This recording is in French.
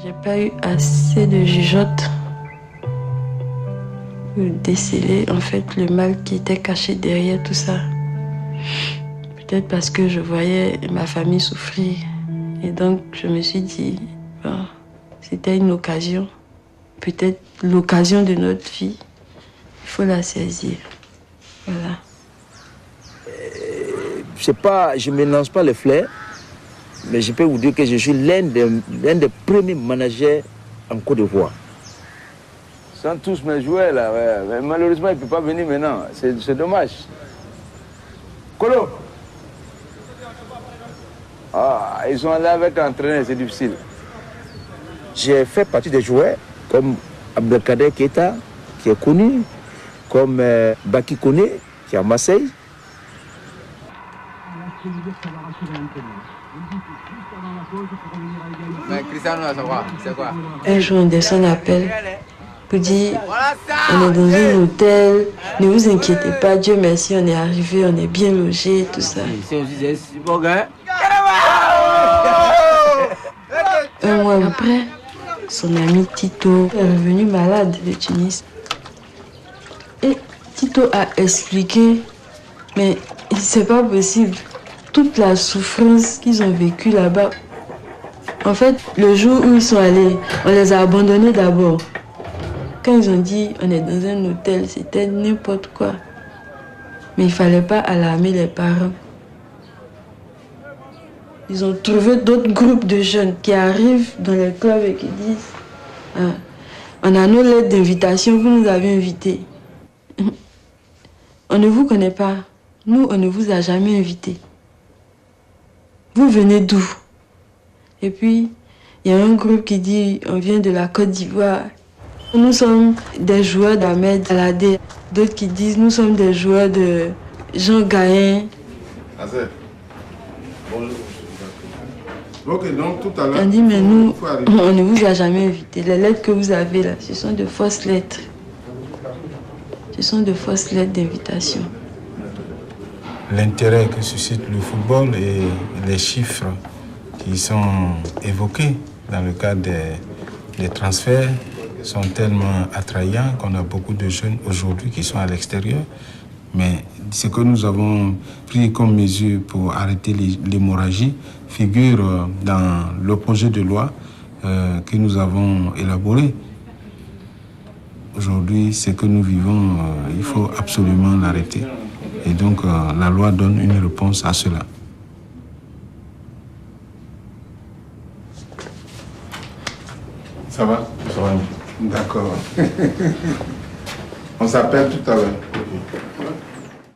J'ai pas eu assez de jugeote pour déceler en fait le mal qui était caché derrière tout ça. Peut-être parce que je voyais ma famille souffrir. Et donc je me suis dit, bon, c'était une occasion. Peut-être l'occasion de notre vie. Il faut la saisir. Voilà. Je sais pas, je ne mélange pas les fleurs, mais je peux vous dire que je suis l'un des premiers managers en Côte d'Ivoire. Ils sont tous mes joueurs là, ouais. Mais malheureusement ils ne peuvent pas venir maintenant, c'est dommage. Colo! Ah, ils sont là avec l'entraîneur, c'est difficile. J'ai fait partie des joueurs comme Abdelkader Keita, qui est connu, comme Baki Kone, qui est à Marseille. Un jour, on descend l'appel pour dire on est dans un hôtel, ne vous inquiétez pas, Dieu merci, on est arrivé, on est bien logé, tout ça. Un mois après, son ami Tito est revenu malade de Tunis. Et Tito a expliqué, mais c'est pas possible. Toute la souffrance qu'ils ont vécue là-bas. En fait, le jour où ils sont allés, on les a abandonnés d'abord. Quand ils ont dit on est dans un hôtel, c'était n'importe quoi. Mais il fallait pas alarmer les parents. Ils ont trouvé d'autres groupes de jeunes qui arrivent dans les clubs et qui disent on a nos lettres d'invitation, vous nous avez invités. On ne vous connaît pas. Nous, on ne vous a jamais invités. Vous venez d'où? Et puis, il y a un groupe qui dit on vient de la Côte d'Ivoire. Nous sommes des joueurs d'Ahmed Aladé. D'autres qui disent nous sommes des joueurs de Jean Gaïn. Ok, donc tout à l'heure. On dit mais nous, on ne vous a jamais invité. Les lettres que vous avez là, ce sont de fausses lettres. Ce sont de fausses lettres d'invitation. L'intérêt que suscite le football et les chiffres qui sont évoqués dans le cadre des transferts sont tellement attrayants qu'on a beaucoup de jeunes aujourd'hui qui sont à l'extérieur. Mais ce que nous avons pris comme mesure pour arrêter l'hémorragie figure dans le projet de loi que nous avons élaboré. Aujourd'hui, ce que nous vivons, il faut absolument l'arrêter. Et donc, la loi donne une réponse à cela. Ça va? Ça va. D'accord. On s'appelle tout à l'heure.